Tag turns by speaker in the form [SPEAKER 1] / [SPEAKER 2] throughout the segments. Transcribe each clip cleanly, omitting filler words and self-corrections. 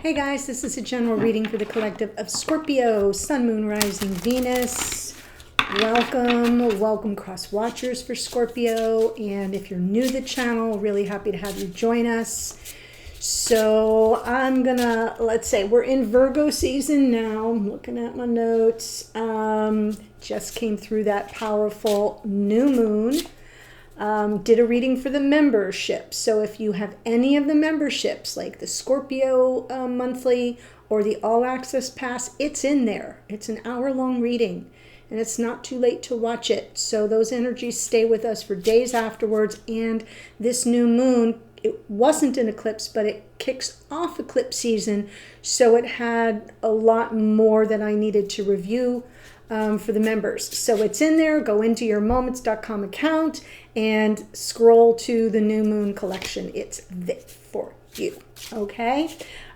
[SPEAKER 1] Hey guys, this is a general reading for the collective of Scorpio, Sun, Moon, Rising, Venus. Welcome cross watchers for Scorpio. And if you're new to the channel, really happy to have you join us. So I'm gonna, let's say we're in Virgo season now. I'm looking at my notes. Just came through that powerful new moon. Did a reading for the membership. So if you have any of the memberships, like the Scorpio monthly or the All Access Pass, it's in there. It's an hour-long reading, and it's not too late to watch it. So those energies stay with us for days afterwards. And this new moon, it wasn't an eclipse, but it kicks off eclipse season. So it had a lot more that I needed to review for the members. So it's in there. Go into your moments.com account and scroll to the new moon collection. It's there for you. Okay.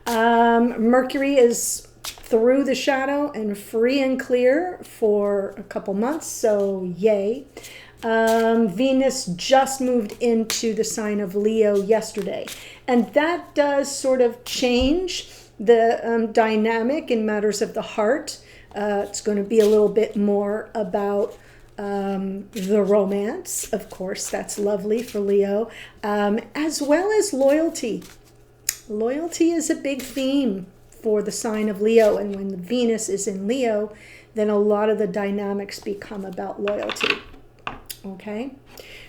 [SPEAKER 1] Mercury is through the shadow and free and clear for a couple months. So yay. Venus just moved into the sign of Leo yesterday. And that does sort of change the dynamic in matters of the heart. It's going to be a little bit more about the romance. Of course, that's lovely for Leo, as well as loyalty. Loyalty is a big theme for the sign of Leo. And when Venus is in Leo, then a lot of the dynamics become about loyalty. Okay,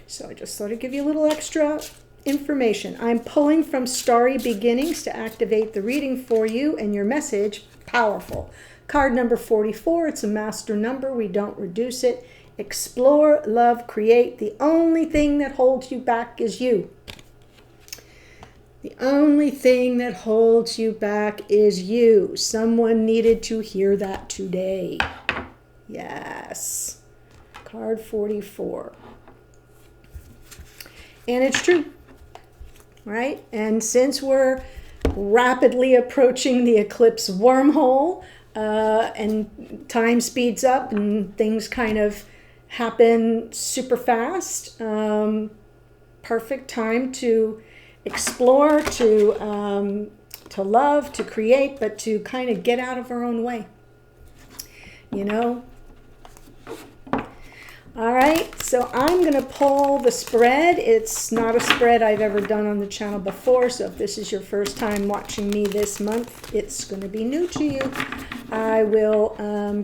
[SPEAKER 1] so I just thought I'd give you a little extra information. I'm pulling from Starry Beginnings to activate the reading for you, and your message, powerful. Card number 44, it's a master number. We don't reduce it. Explore, love, create. The only thing that holds you back is you. The only thing that holds you back is you. Someone needed to hear that today. Yes. Card 44. And it's true, right? And since we're rapidly approaching the eclipse wormhole, and time speeds up and things kind of happen super fast, perfect time to explore, to love, to create, but to kind of get out of our own way, you know. All right, so I'm going to pull the spread. It's not a spread I've ever done on the channel before, so if this is your first time watching me this month, it's going to be new to you. I will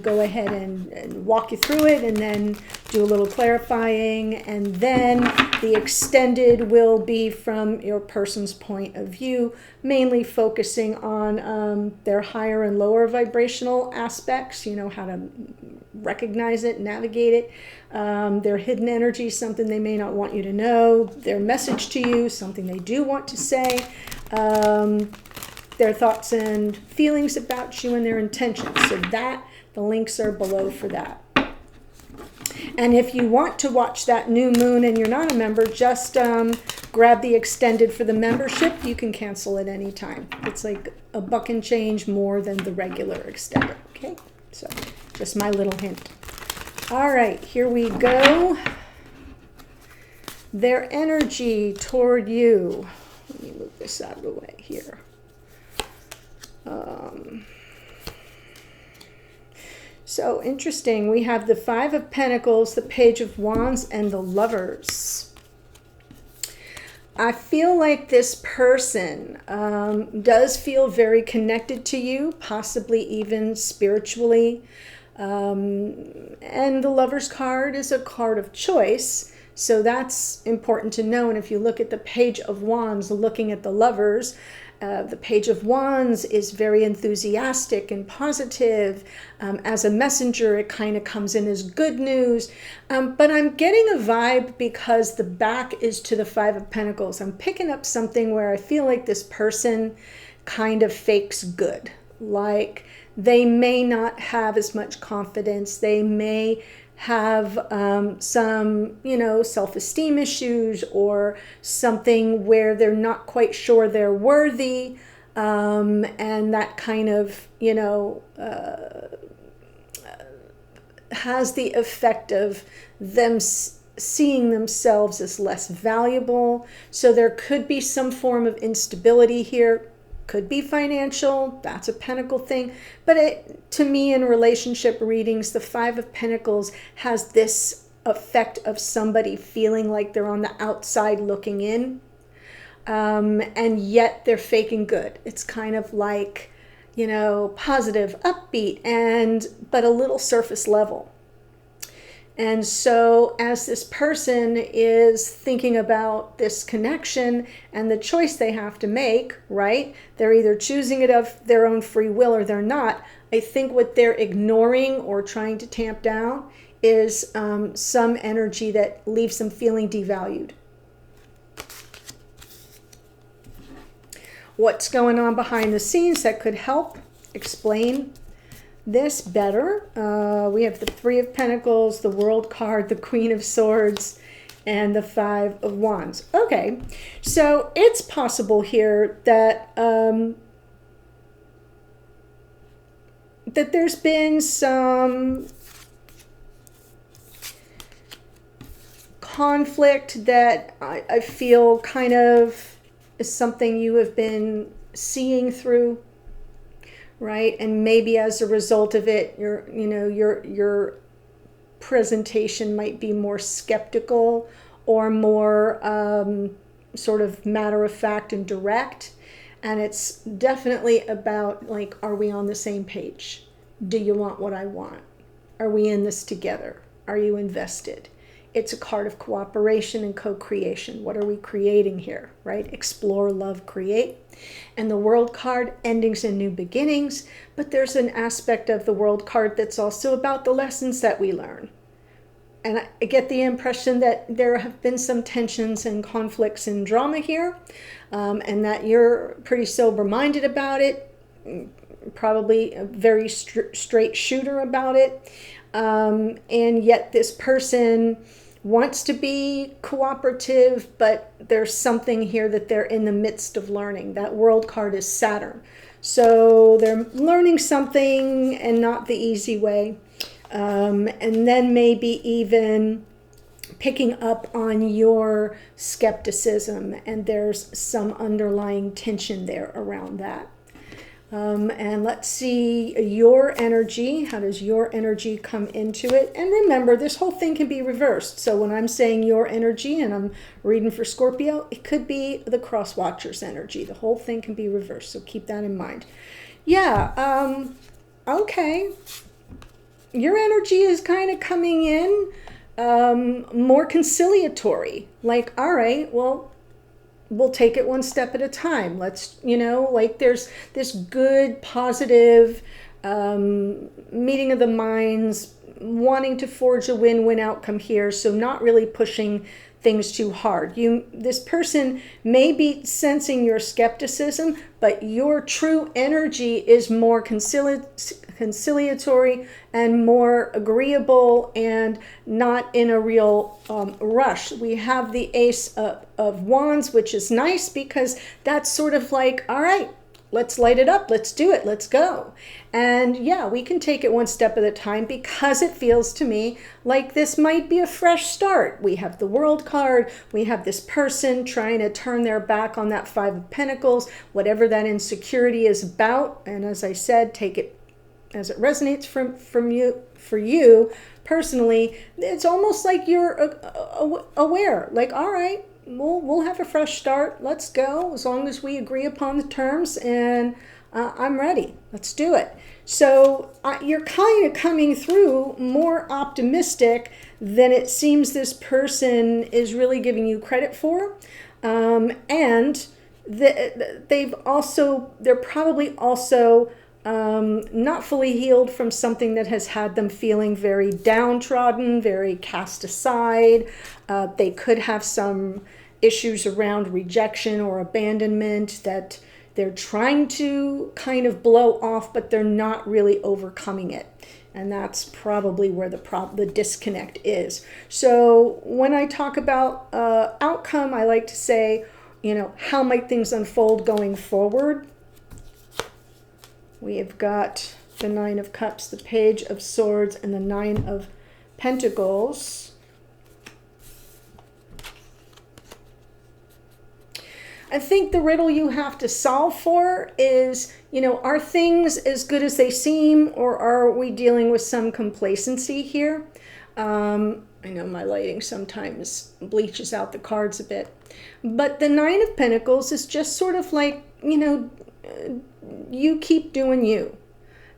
[SPEAKER 1] go ahead and walk you through it and then do a little clarifying, and then the extended will be from your person's point of view, mainly focusing on their higher and lower vibrational aspects, you know, how to recognize it, navigate it, their hidden energy, something they may not want you to know, their message to you, something they do want to say, their thoughts and feelings about you, and their intentions. So that, the links are below for that. And if you want to watch that new moon and you're not a member, just grab the extended for the membership. You can cancel at any time. It's like a buck and change more than the regular extended. Okay, so just my little hint. All right, here we go. Their energy toward you. Let me move this out of the way here. So interesting. We have the Five of Pentacles, the Page of Wands, and the Lovers. I feel like this person does feel very connected to you, possibly even spiritually. And the Lover's card is a card of choice, so that's important to know. And if you look at the Page of Wands, looking at the Lovers, the Page of Wands is very enthusiastic and positive. As a messenger, it kind of comes in as good news. But I'm getting a vibe because the back is to the Five of Pentacles. I'm picking up something where I feel like this person kind of fakes good. Like they may not have as much confidence. They may have some, you know, self-esteem issues or something where they're not quite sure they're worthy. And that kind of, you know, has the effect of them seeing themselves as less valuable. So there could be some form of instability here. Could be financial, that's a pentacle thing. But to me, in relationship readings, the Five of Pentacles has this effect of somebody feeling like they're on the outside looking in, and yet they're faking good. It's kind of like, you know, positive, upbeat, but a little surface level. And so as this person is thinking about this connection and the choice they have to make, right? They're either choosing it of their own free will or they're not. I think what they're ignoring or trying to tamp down is some energy that leaves them feeling devalued. What's going on behind the scenes that could help explain this better? We have the Three of Pentacles, the World card, the Queen of Swords, and the Five of Wands. Okay, so it's possible here that that there's been some conflict that I feel kind of is something you have been seeing through, right? And maybe as a result of it, your presentation might be more skeptical or more sort of matter of fact and direct. And it's definitely about, like, are we on the same page? Do you want what I want? Are we in this together? Are you invested? It's a card of cooperation and co-creation. What are we creating here, right? Explore, love, create. And the World card, endings and new beginnings. But there's an aspect of the World card that's also about the lessons that we learn. And I get the impression that there have been some tensions and conflicts and drama here, and that you're pretty sober-minded about it, probably a very straight shooter about it. And yet this person wants to be cooperative, but there's something here that they're in the midst of learning. That World card is Saturn. So they're learning something and not the easy way. And then maybe even picking up on your skepticism, and there's some underlying tension there around that. And let's see your energy. How does your energy come into it? And remember, this whole thing can be reversed. So when I'm saying your energy and I'm reading for Scorpio, it could be the cross watcher's energy. The whole thing can be reversed. So keep that in mind. Yeah. Okay. Your energy is kind of coming in more conciliatory. Like, all right, well, we'll take it one step at a time. Let's, like there's this good, positive meeting of the minds, wanting to forge a win-win outcome here. So not really pushing things too hard. This person may be sensing your skepticism, but your true energy is more conciliatory and more agreeable and not in a real rush. We have the Ace of Wands, which is nice because that's sort of like, all right, let's light it up. Let's do it. Let's go. And yeah, we can take it one step at a time because it feels to me like this might be a fresh start. We have the World card. We have this person trying to turn their back on that Five of Pentacles, whatever that insecurity is about. And as I said, take it as it resonates for you personally. It's almost like you're aware, like, all right, we'll have a fresh start. Let's go, as long as we agree upon the terms, and I'm ready. Let's do it. So you're kind of coming through more optimistic than it seems this person is really giving you credit for. And they're probably also not fully healed from something that has had them feeling very downtrodden, very cast aside. They could have some issues around rejection or abandonment that they're trying to kind of blow off, but they're not really overcoming it. And that's probably where the disconnect is. So when I talk about outcome, I like to say, how might things unfold going forward? We have got the Nine of Cups, the Page of Swords, and the Nine of Pentacles. I think the riddle you have to solve for is, you know, are things as good as they seem, or are we dealing with some complacency here? I know my lighting sometimes bleaches out the cards a bit, but the Nine of Pentacles is just sort of like, you know, you keep doing you.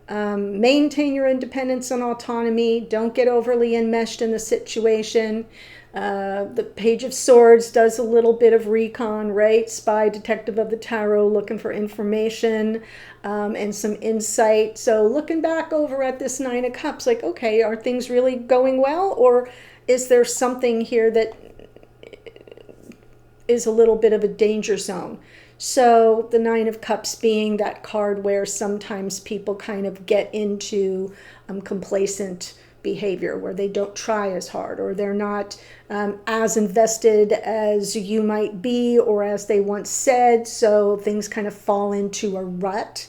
[SPEAKER 1] Maintain your independence and autonomy. Don't get overly enmeshed in the situation. The Page of Swords does a little bit of recon, right? Spy, detective of the tarot, looking for information and some insight. So looking back over at this Nine of Cups, like, okay, are things really going well? Or is there something here that is a little bit of a danger zone? So the Nine of Cups being that card where sometimes people kind of get into complacent behavior, where they don't try as hard, or they're not as invested as you might be, or as they once said, so things kind of fall into a rut.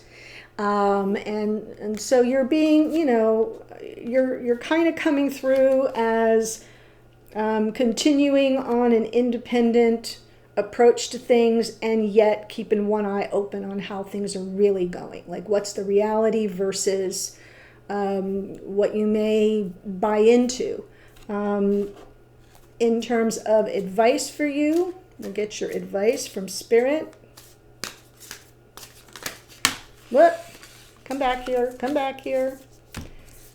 [SPEAKER 1] And so you're being, you know, you're kind of coming through as continuing on an independent approach to things, and yet keeping one eye open on how things are really going. Like, what's the reality versus what you may buy into. In terms of advice for you, we'll get your advice from Spirit. What? Come back here. Come back here.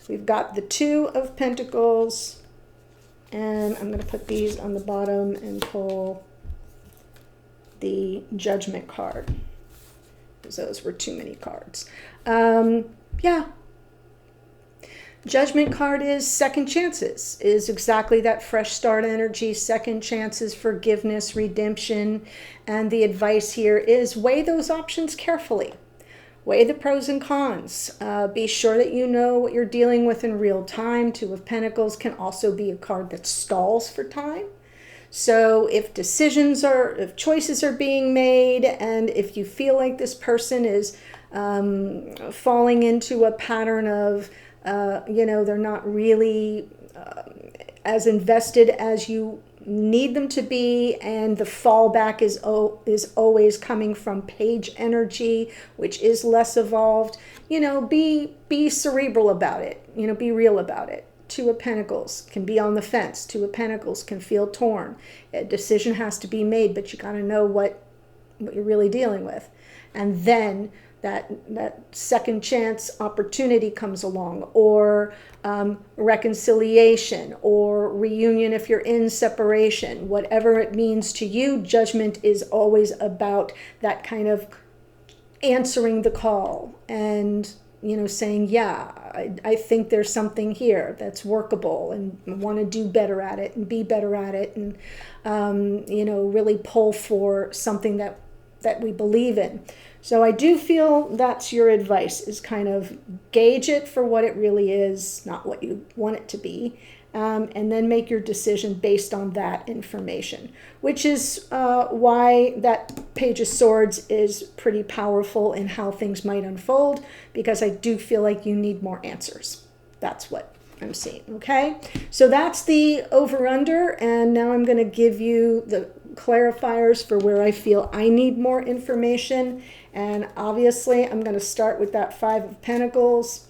[SPEAKER 1] We've got the Two of Pentacles. And I'm going to put these on the bottom and pull the Judgment card, because those were too many cards. Yeah. Judgment card is second chances, is exactly that fresh start energy, second chances, forgiveness, redemption. And the advice here is weigh those options carefully. Weigh the pros and cons. Be sure that you know what you're dealing with in real time. Two of Pentacles can also be a card that stalls for time. So if if choices are being made, and if you feel like this person is falling into a pattern of, you know, they're not really as invested as you need them to be, and the fallback is always coming from Page energy, which is less evolved, you know, be cerebral about it, you know, be real about it. Two of Pentacles can be on the fence. Two of Pentacles can feel torn. A decision has to be made, but you got to know what you're really dealing with. And then that second chance opportunity comes along, or reconciliation, or reunion if you're in separation. Whatever it means to you, Judgment is always about that kind of answering the call and, you know, saying, yeah, I think there's something here that's workable, and want to do better at it and be better at it, and, you know, really pull for something that we believe in. So I do feel that's your advice, is kind of gauge it for what it really is, not what you want it to be, and then make your decision based on that information, which is why that Page of Swords is pretty powerful in how things might unfold, because I do feel like you need more answers. That's what I'm seeing, okay? So that's the over-under, and now I'm going to give you the clarifiers for where I feel I need more information. And obviously, I'm going to start with that Five of Pentacles.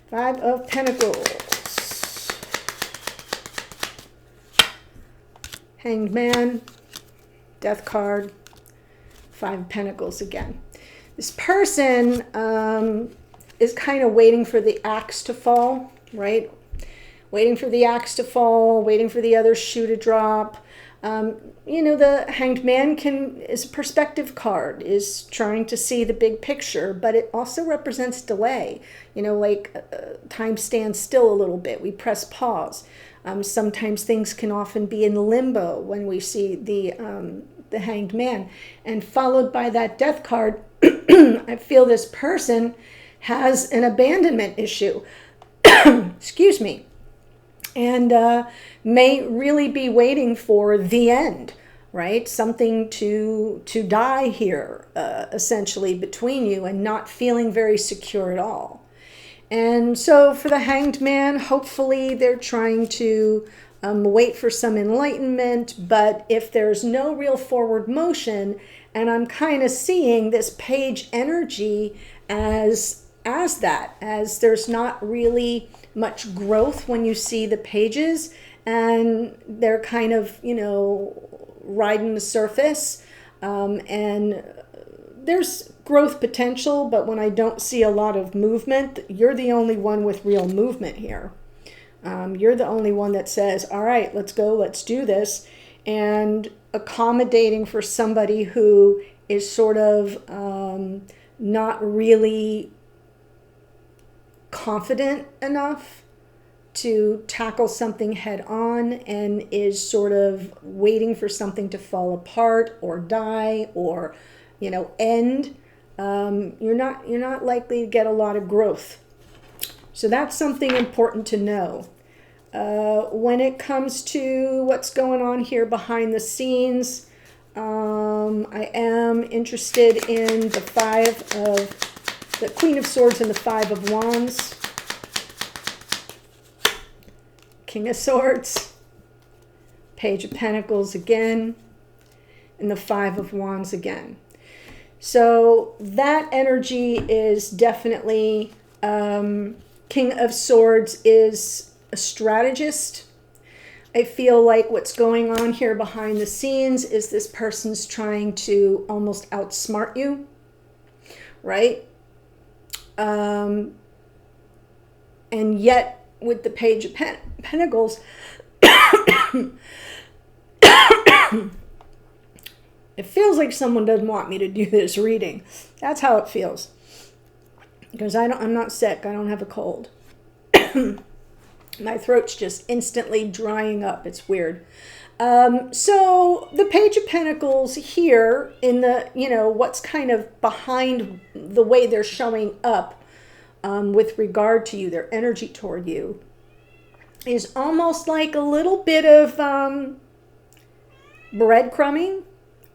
[SPEAKER 1] Five of Pentacles. Hanged Man. Death card. Five of Pentacles again. This person is kind of waiting for the axe to fall, right? Waiting for the axe to fall, waiting for the other shoe to drop. You know, the Hanged Man is a perspective card, is trying to see the big picture, but it also represents delay. You know, like time stands still a little bit. We press pause. Sometimes things can often be in limbo when we see the Hanged Man. And followed by that Death card, I feel this person has an abandonment issue. Excuse me. And may really be waiting for the end, right? Something to die here, essentially, between you, and not feeling very secure at all. And so for the Hanged Man, hopefully they're trying to wait for some enlightenment. But if there's no real forward motion, and I'm kind of seeing this page energy as there's not really much growth when you see the pages, and they're kind of, you know, riding the surface, and there's growth potential, but when I don't see a lot of movement, you're the only one with real movement here. You're the only one that says, all right, let's go, let's do this, and accommodating for somebody who is sort of not really confident enough to tackle something head on, and is sort of waiting for something to fall apart or die or, you know, end. You're not likely to get a lot of growth. So that's something important to know. When it comes to what's going on here behind the scenes, I am interested in the Queen of Swords and the Five of Wands. King of Swords, Page of Pentacles again, and the Five of Wands again. So that energy is definitely, King of Swords is a strategist. I feel like what's going on here behind the scenes is this person's trying to almost outsmart you, right? And yet with the Page of Pentacles, it feels like someone doesn't want me to do this reading. That's how it feels. Because I'm not sick. I don't have a cold. My throat's just instantly drying up. It's weird. So the Page of Pentacles here in the, you know, what's kind of behind the way they're showing up with regard to you, their energy toward you, is almost like a little bit of breadcrumbing,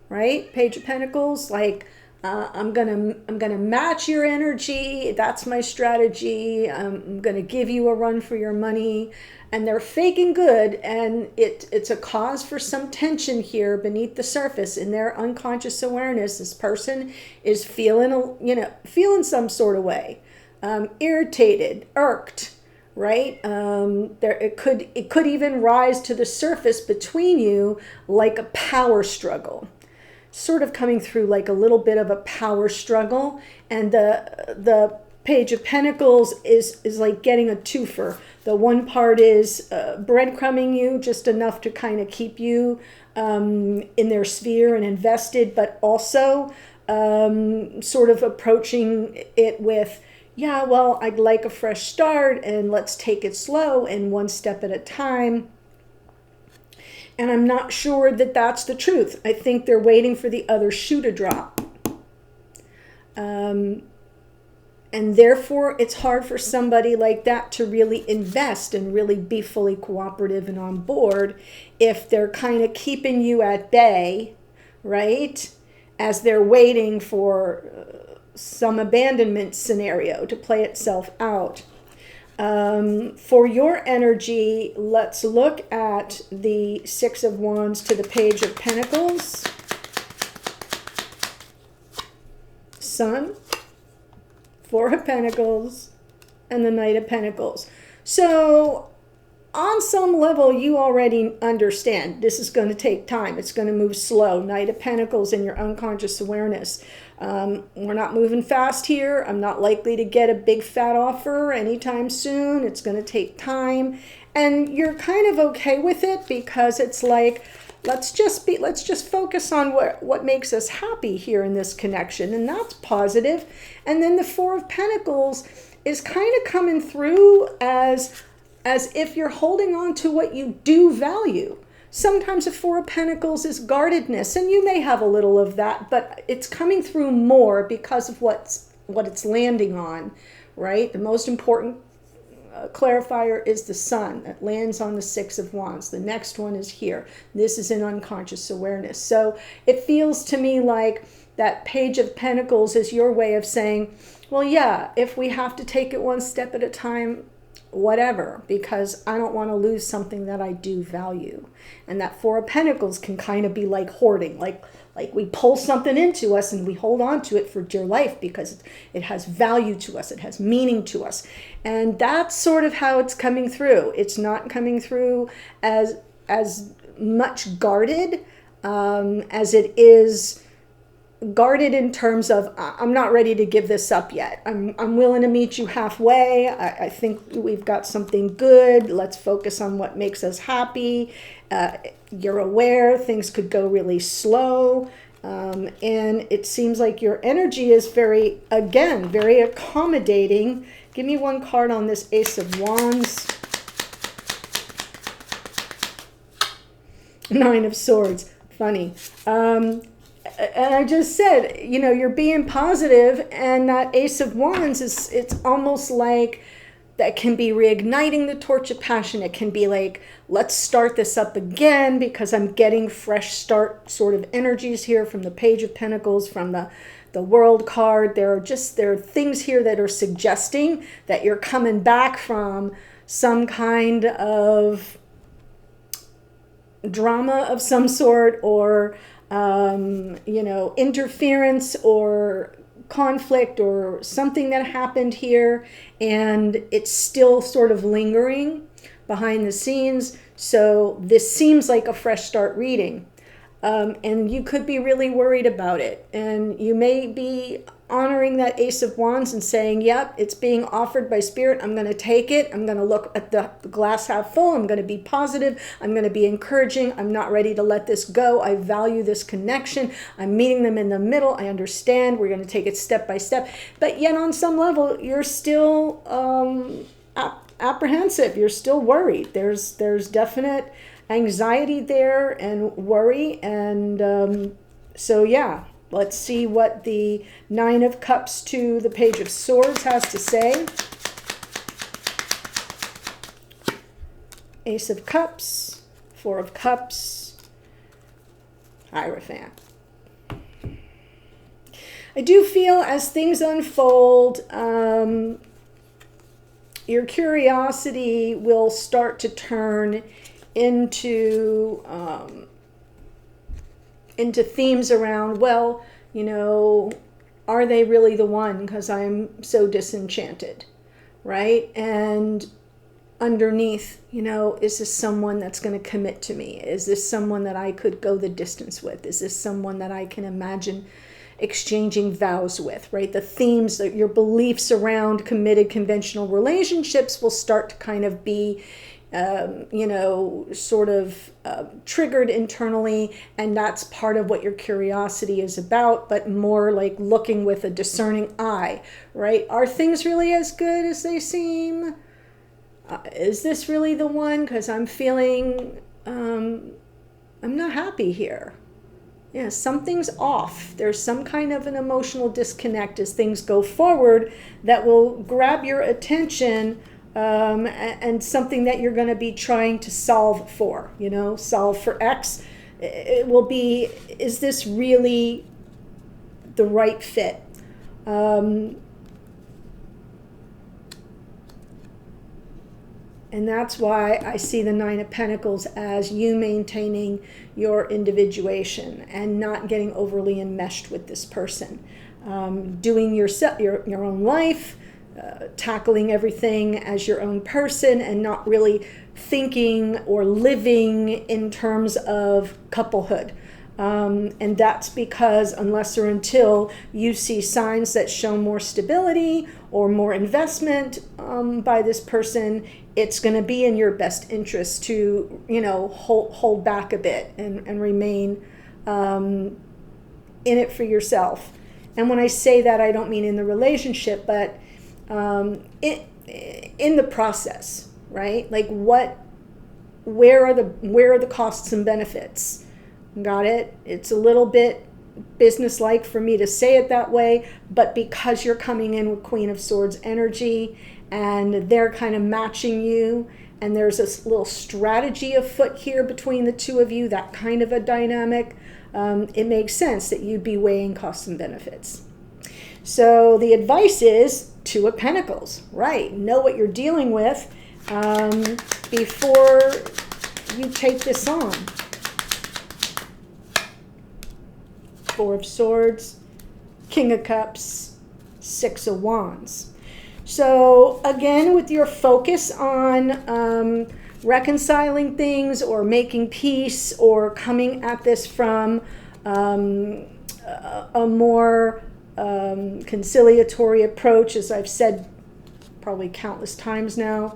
[SPEAKER 1] right? Page of Pentacles, like I'm gonna match your energy. That's my strategy. I'm gonna give you a run for your money, and they're faking good, and it's a cause for some tension here beneath the surface in their unconscious awareness. This person is feeling feeling some sort of way, irritated, irked, right? It could even rise to the surface between you like a power struggle, sort of coming through like a little bit of a power struggle. And the Page of Pentacles is like getting a twofer. The one part is breadcrumbing you just enough to kind of keep you in their sphere and invested, but also sort of approaching it with, yeah, well, I'd like a fresh start, and let's take it slow and one step at a time. And I'm not sure that that's the truth. I think they're waiting for the other shoe to drop. And therefore, it's hard for somebody like that to really invest and really be fully cooperative and on board if they're kind of keeping you at bay, right? As they're waiting for some abandonment scenario to play itself out. For your energy, let's look at the Six of Wands to the Page of Pentacles. Sun, Four of Pentacles, and the Knight of Pentacles. So on some level, you already understand this is going to take time. It's going to move slow. Knight of Pentacles in your unconscious awareness. We're not moving fast here. I'm not likely to get a big fat offer anytime soon. It's going to take time. And you're kind of okay with it because it's like, let's just focus on what makes us happy here in this connection. And that's positive. And then the Four of Pentacles is kind of coming through as if you're holding on to what you do value. Sometimes a Four of Pentacles is guardedness, and you may have a little of that, but it's coming through more because of what it's landing on, right? The most important clarifier is the Sun that lands on the Six of Wands. The next one is here. This is in unconscious awareness. So it feels to me like that Page of Pentacles is your way of saying, well, yeah, if we have to take it one step at a time, whatever, because I don't want to lose something that I do value. And that Four of Pentacles can kind of be like hoarding, like we pull something into us and we hold on to it for dear life because it has value to us, it has meaning to us. And that's sort of how it's coming through. It's not coming through as much guarded as it is guarded in terms of, I'm not ready to give this up yet. I'm willing to meet you halfway. I think we've got something good. Let's focus on what makes us happy. You're aware things could go really slow. And it seems like your energy is very accommodating. Give me one card on this Ace of Wands. Nine of Swords. Funny. And I just said, you know, you're being positive, and that Ace of Wands it's almost like that can be reigniting the torch of passion. It can be like, let's start this up again, because I'm getting fresh start sort of energies here from the Page of Pentacles, from the World card. There are things here that are suggesting that you're coming back from some kind of drama of some sort, or you know, interference or conflict or something that happened here, and it's still sort of lingering behind the scenes. So this seems like a fresh start reading, and you could be really worried about it, and you may be honoring that Ace of Wands and saying, yep, it's being offered by Spirit. I'm going to take it. I'm going to look at the glass half full. I'm going to be positive. I'm going to be encouraging. I'm not ready to let this go. I value this connection. I'm meeting them in the middle. I understand. We're going to take it step by step. But yet on some level, you're still apprehensive. You're still worried. There's definite anxiety there and worry. And so, yeah. Let's see what the Nine of Cups to the Page of Swords has to say. Ace of Cups, Four of Cups, Hierophant. I do feel as things unfold, your curiosity will start to turn into themes around, well, you know, are they really the one? Because I'm so disenchanted, right? And underneath, you know, is this someone that's going to commit to me? Is this someone that I could go the distance with? Is this someone that I can imagine exchanging vows with, right? The themes, that your beliefs around committed conventional relationships will start to kind of be you know, sort of triggered internally, and that's part of what your curiosity is about, but more like looking with a discerning eye, right? Are things really as good as they seem? Is this really the one? Because I'm feeling I'm not happy here. Yeah, something's off. There's some kind of an emotional disconnect as things go forward that will grab your attention, and something that you're going to be trying to solve for, you know, solve for X. It will be, is this really the right fit? And that's why I see the Nine of Pentacles as you maintaining your individuation and not getting overly enmeshed with this person. Doing your own life, tackling everything as your own person, and not really thinking or living in terms of couplehood. And that's because unless or until you see signs that show more stability or more investment by this person, it's going to be in your best interest to, you know, hold back a bit and remain in it for yourself. And when I say that, I don't mean in the relationship, but in the process, right? Like where are the costs and benefits? Got it? It's a little bit businesslike for me to say it that way, but because you're coming in with Queen of Swords energy and they're kind of matching you, and there's this little strategy afoot here between the two of you, that kind of a dynamic, it makes sense that you'd be weighing costs and benefits. So the advice is Two of Pentacles, right? Know what you're dealing with, before you take this on. Four of Swords, King of Cups, Six of Wands. So again, with your focus on reconciling things or making peace or coming at this from a more conciliatory approach, as I've said probably countless times now,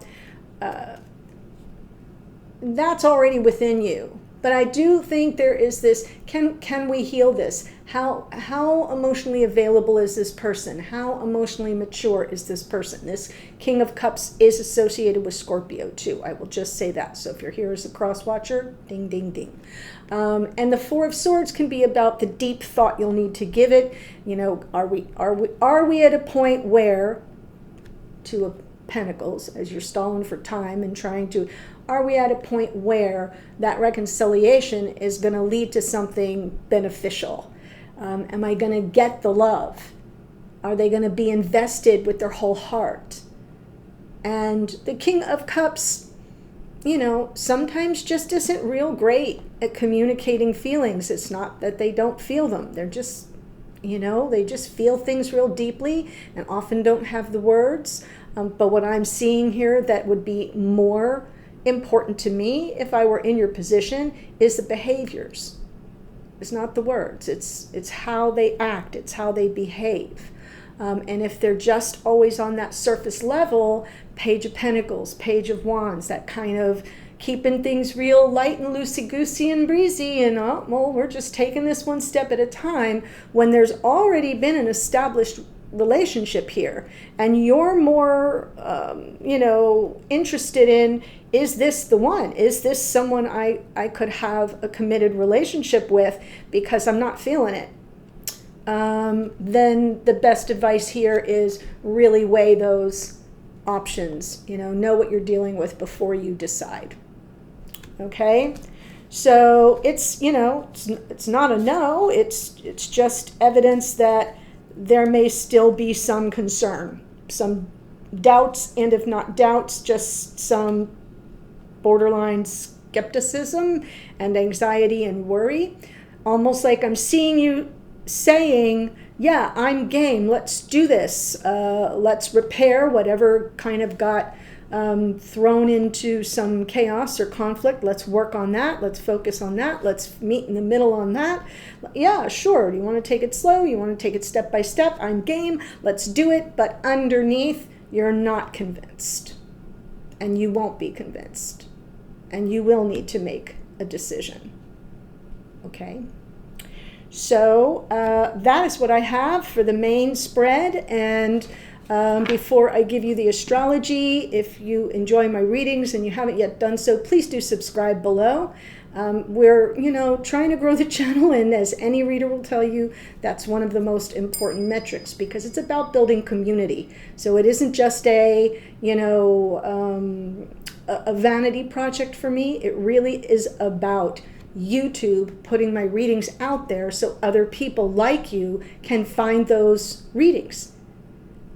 [SPEAKER 1] that's already within you. But I do think there is this, can we heal this? How emotionally available is this person? How emotionally mature is this person? This King of Cups is associated with Scorpio too. I will just say that. So if you're here as a cross watcher, ding, ding, ding. And the Four of Swords can be about the deep thought you'll need to give it. You know, are we at a point where, Two of Pentacles, as you're stalling for time and trying to, are we at a point where that reconciliation is going to lead to something beneficial? Am I going to get the love? Are they going to be invested with their whole heart? And the King of Cups, you know, sometimes just isn't real great at communicating feelings. It's not that they don't feel them. They're just, you know, they just feel things real deeply and often don't have the words. But what I'm seeing here that would be more important to me if I were in your position is the behaviors. It's not the words. It's how they act. It's how they behave. And if they're just always on that surface level, Page of Pentacles, Page of Wands, that kind of keeping things real light and loosey-goosey and breezy, and well, we're just taking this one step at a time, when there's already been an established relationship here, and you're more you know, interested in, is this the one? Is this someone I could have a committed relationship with, because I'm not feeling it? Then the best advice here is really weigh those options. You know what you're dealing with before you decide. Okay? So it's, you know, it's not a no, it's just evidence that there may still be some concern, some doubts, and if not doubts, just some borderline skepticism and anxiety and worry. Almost like I'm seeing you saying, yeah, I'm game, let's do this. Let's repair whatever kind of got thrown into some chaos or conflict. Let's work on that. Let's focus on that. Let's meet in the middle on that. Yeah, sure. Do you want to take it slow? You want to take it step by step? I'm game. Let's do it. But underneath, you're not convinced. And you won't be convinced. And you will need to make a decision. Okay? So that is what I have for the main spread. And before I give you the astrology, if you enjoy my readings and you haven't yet done so, please do subscribe below. We're, you know, trying to grow the channel, and as any reader will tell you, that's one of the most important metrics, because it's about building community. So it isn't just a, you know, a vanity project for me. It really is about YouTube putting my readings out there so other people like you can find those readings.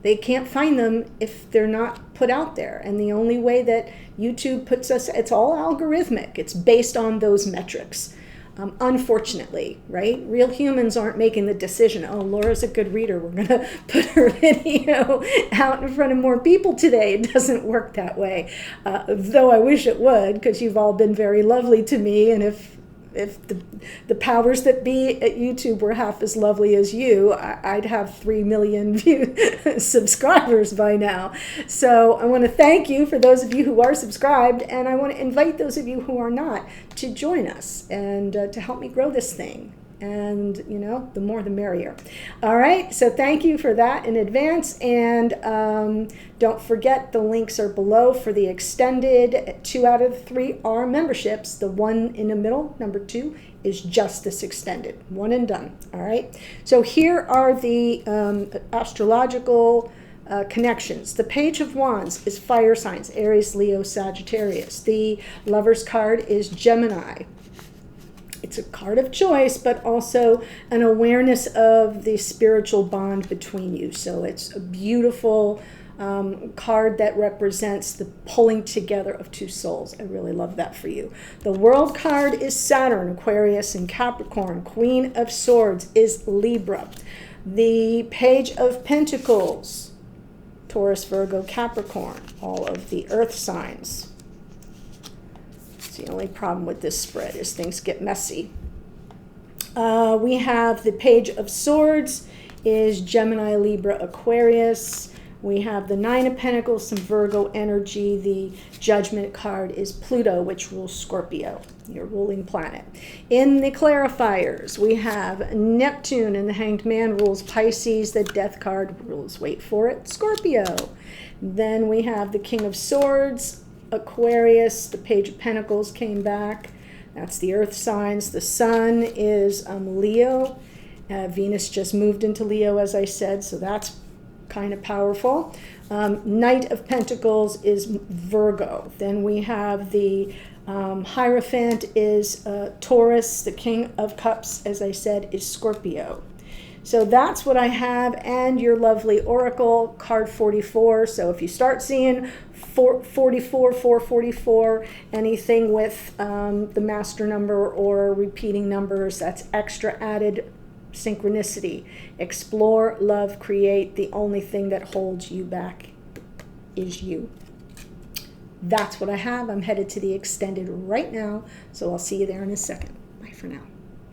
[SPEAKER 1] They can't find them if they're not put out there. And the only way that YouTube puts us, it's all algorithmic. It's based on those metrics. Unfortunately, right? Real humans aren't making the decision, oh, Laura's a good reader, we're going to put her video out in front of more people today. It doesn't work that way. Though I wish it would, because you've all been very lovely to me. And if the powers that be at YouTube were half as lovely as you, I'd have 3 million subscribers by now. So I want to thank you for those of you who are subscribed, and I want to invite those of you who are not to join us and to help me grow this thing. And, you know, the more the merrier. All right, so thank you for that in advance. And don't forget, the links are below for the extended. 2 out of the 3 are memberships. The one in the middle, number 2, is just this extended. One and done. All right, so here are the astrological connections. The Page of Wands is fire signs, Aries, Leo, Sagittarius. The Lover's card is Gemini. It's a card of choice, but also an awareness of the spiritual bond between you. So it's a beautiful card that represents the pulling together of two souls. I really love that for you. The World card is Saturn, Aquarius, and Capricorn. Queen of Swords is Libra. The Page of Pentacles, Taurus, Virgo, Capricorn, all of the earth signs. It's the only problem with this spread is things get messy. We have the Page of Swords is Gemini, Libra, Aquarius. We have the Nine of Pentacles, some Virgo energy. The Judgment card is Pluto, which rules Scorpio, your ruling planet. In the clarifiers, we have Neptune, and the Hanged Man rules Pisces. The Death card rules, wait for it, Scorpio. Then we have the King of Swords, Aquarius. The Page of Pentacles came back. That's the earth signs. The Sun is Leo. Venus just moved into Leo, as I said, so that's kind of powerful. Knight of Pentacles is Virgo. Then we have the Hierophant is Taurus. The King of Cups, as I said, is Scorpio. So that's what I have, and your lovely Oracle, card 44. So if you start seeing 44, 444, anything with the master number or repeating numbers, that's extra added synchronicity. Explore, love, create. The only thing that holds you back is you. That's what I have. I'm headed to the extended right now, so I'll see you there in a second. Bye for now.